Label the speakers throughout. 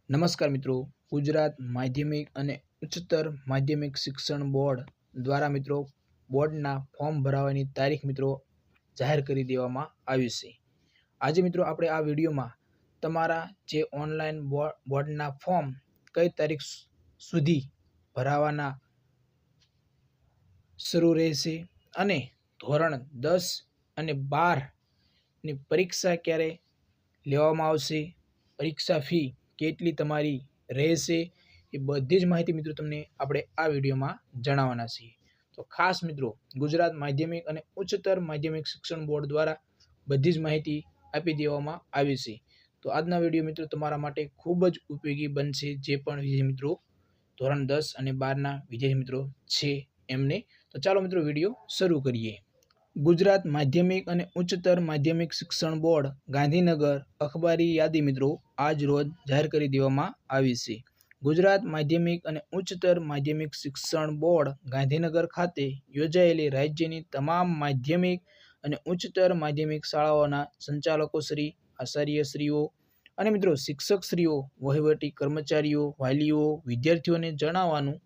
Speaker 1: નમસ્કાર મિત્રો, ગુજરાત માધ્યમિક અને ઉચ્ચતર માધ્યમિક શિક્ષણ બોર્ડ દ્વારા મિત્રો બોર્ડના ફોર્મ ભરાવાની તારીખ મિત્રો જાહેર કરી દેવામાં આવી છે। આજે મિત્રો આપણે આ વિડીયોમાં તમારા જે ઓનલાઈન બોર્ડના ફોર્મ કઈ તારીખ સુધી ભરાવાના શરૂ રહેશે અને ધોરણ 10 અને 12 ની પરીક્ષા ક્યારે લેવામાં આવશે, પરીક્ષા ફી કેટલી તમારી રહેશે, એ બધી જ માહિતી મિત્રો તમને આપણે આ વિડીયોમાં જણાવવાના છીએ। તો ખાસ મિત્રો ગુજરાત માધ્યમિક અને ઉચ્ચતર માધ્યમિક શિક્ષણ બોર્ડ દ્વારા બધી જ માહિતી આપી દેવામાં આવી છે। તો આજના વિડીયો મિત્રો તમારા માટે ખૂબ જ ઉપયોગી બનશે, જે પણ વિદ્યાર્થી મિત્રો ધોરણ 10 અને 12ના વિદ્યાર્થી મિત્રો છે એમને। તો ચાલો મિત્રો વિડીયો શરૂ કરીએ। ગુજરાત માધ્યમિક અને ઉચ્ચતર માધ્યમિક શિક્ષણ બોર્ડ ગાંધીનગર અખબારી યાદી મિત્રો આજ રોજ જાહેર કરી દેવામાં આવી છે। ગુજરાત માધ્યમિક અને ઉચ્ચતર માધ્યમિક શિક્ષણ બોર્ડ ગાંધીનગર ખાતે યોજાયેલી રાજ્યની તમામ માધ્યમિક અને ઉચ્ચતર માધ્યમિક શાળાઓના સંચાલકો શ્રી, આચાર્યશ્રીઓ અને મિત્રો શિક્ષકશ્રીઓ, વહીવટી કર્મચારીઓ, વાલીઓ, વિદ્યાર્થીઓને જણાવવાનું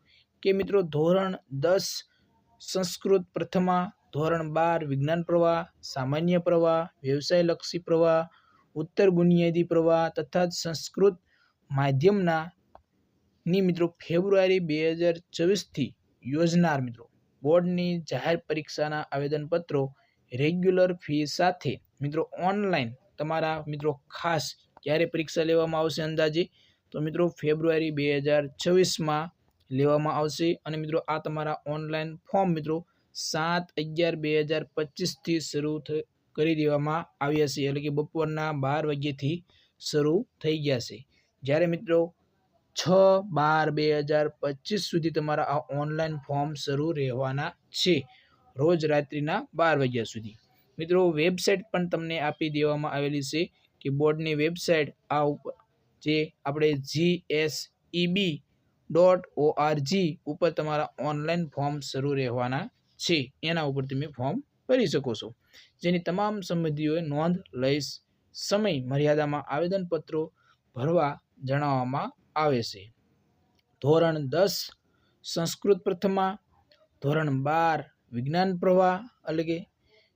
Speaker 1: કે મિત્રો ધોરણ 10 સંસ્કૃત પ્રથમા, ધોરણ 12 વિજ્ઞાન પ્રવાહ, સામાન્ય પ્રવાહ, વ્યવસાયલક્ષી પ્રવાહ, ઉત્તર બુનિયાદી પ્રવાહ તથા સંસ્કૃત માધ્યમના ની મિત્રો ફેબ્રુઆરી 2024 થી યોજનાર મિત્રો બોર્ડની જાહેર પરીક્ષાના આવેદનપત્રો રેગ્યુલર ફી સાથે મિત્રો ઓનલાઈન તમારા મિત્રો ખાસ ક્યારે પરીક્ષા લેવામાં આવશે અંદાજે તો મિત્રો ફેબ્રુઆરી 2024 લેવામાં આવશે। અને મિત્રો આ તમારા ઓનલાઈન ફોર્મ મિત્રો 7/11/2025 થી શરૂ કરી દેવામાં આવ્યા છે, એટલે કે બપોરના 12 વાગ્યાથી શરૂ થઈ ગયા છે। જ્યારે મિત્રો 6/12/2025 સુધી તમારા આ ઓનલાઈન ફોર્મ શરૂ રહેવાના છે, રોજ રાત્રિના 12 વાગ્યા સુધી। મિત્રો વેબસાઇટ પણ તમને આપી દેવામાં આવેલી છે કે બોર્ડની વેબસાઇટ આ ઉપર જે આપણે GSEB.org ઉપર તમારા ઓનલાઈન ફોર્મ શરૂ રહેવાના છે, એના ઉપર તમે ફોર્મ ભરી શકો છો, જેની તમામ સંબંધીઓએ નોંધ લઈ સમય મર્યાદામાં આવેદનપત્રો ભરવા જણાવવામાં આવે છે। ધોરણ 10 સંસ્કૃત પ્રથમા, ધોરણ 12 વિજ્ઞાન પ્રવાહ એટલે કે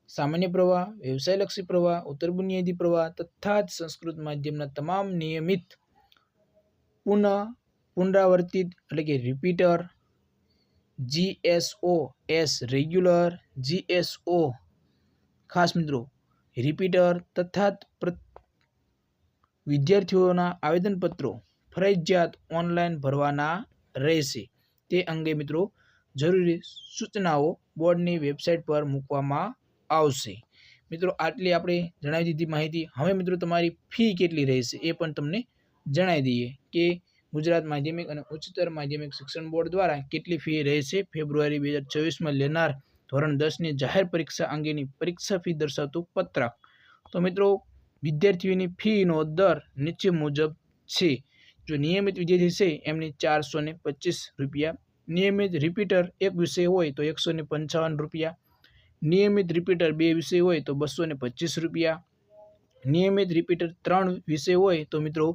Speaker 1: સામાન્ય પ્રવાહ, વ્યવસાયલક્ષી પ્રવાહ, ઉત્તર બુનિયાદી પ્રવાહ તથા સંસ્કૃત માધ્યમના તમામ નિયમિત પુનરાવર્તિત એટલે કે રિપીટર, GSOS રેગ્યુલર, GSO ખાસ મિત્રો રિપીટર તથા વિદ્યાર્થીઓના આવેદનપત્રો ફરજિયાત ઓનલાઈન ભરવાના રહેશે। તે અંગે મિત્રો જરૂરી સૂચનાઓ બોર્ડની વેબસાઇટ પર મૂકવામાં આવશે। મિત્રો આટલી આપણે જણાવી દીધી માહિતી। હવે મિત્રો તમારી ફી કેટલી રહેશે એ પણ તમને જણાવી દઈએ કે ગુજરાત માધ્યમિક અને ઉચ્ચતર માધ્યમિક શિક્ષણ બોર્ડ દ્વારા કેટલી ફી રહેશે ફેબ્રુઆરી 2024 લેનાર ધોરણ 10ની જાહેર પરીક્ષા અંગેની પરીક્ષા ફી દર્શાવતું પત્રક। તો મિત્રો વિદ્યાર્થીઓની ફીનો દર નીચે મુજબ છે। જો નિયમિત વિદ્યાર્થી છે એમની 425 રૂપિયા, નિયમિત રિપીટર એક વિષય હોય તો 155 રૂપિયા, નિયમિત રિપીટર 2 વિષય હોય તો 225 રૂપિયા, નિયમિત રિપીટર 3 વિષય હોય તો મિત્રો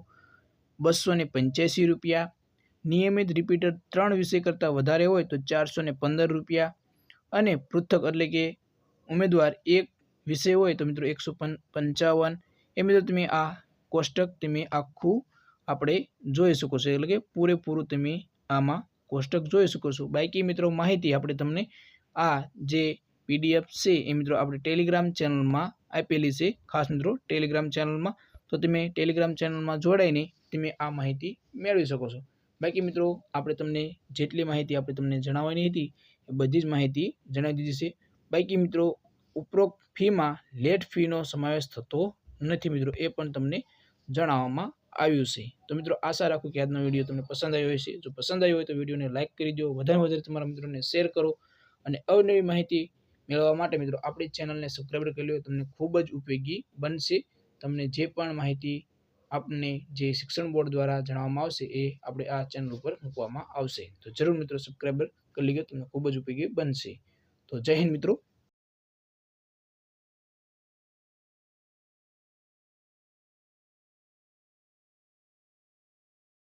Speaker 1: 285 રૂપિયા, નિયમિત રિપીટર 3 વિષય કરતાં વધારે હોય તો 415 રૂપિયા, અને પૃથક એટલે કે ઉમેદવાર એક વિષય હોય તો મિત્રો 155। એ મિત્રો તમે આ કોષ્ટક તમે આખું આપણે જોઈ શકો છો, એટલે કે પૂરેપૂરું તમે આમાં કોષ્ટક જોઈ શકો છો। બાકી મિત્રો માહિતી આપણે તમને આ જે PDF છે એ મિત્રો આપણે ટેલિગ્રામ ચેનલમાં આપેલી છે। ખાસ મિત્રો ટેલિગ્રામ ચેનલમાં તો તમે ટેલિગ્રામ ચેનલમાં જોડાઈને તમે આ માહિતી મેળવી શકો છો। બાકી મિત્રો આપણે તમને જેટલી માહિતી આપણે તમને જણાવવાની હતી એ બધી જ માહિતી જણાવી દીધી છે। બાકી મિત્રો ઉપરોક્ત ફીમાં લેટ ફીનો સમાવેશ થતો નથી મિત્રો, એ પણ તમને જણાવવામાં આવ્યું છે। તો મિત્રો આશા રાખું કે આજનો વિડીયો તમને પસંદ આવ્યો હશે। જો પસંદ આવ્યો હોય તો વિડીયોને લાઇક કરી દો, વધારે વધારે તમારા મિત્રોને શેર કરો, અને અવનવી માહિતી મેળવવા માટે મિત્રો આપણી ચેનલને સબસ્ક્રાઈબ કરી લો, તમને ખૂબ જ ઉપયોગી બનશે। તમને જે પણ માહિતી આપને જે શિક્ષણ બોર્ડ દ્વારા જણાવવામાં આવશે એ આપણે આ ચેનલ ઉપર મૂકવામાં આવશે। તો જરૂર મિત્રો સબસ્ક્રાઈબર કરી લેજો, તમને ખૂબ જ ઉપયોગી બનશે। તો જય હિન્દ મિત્રો।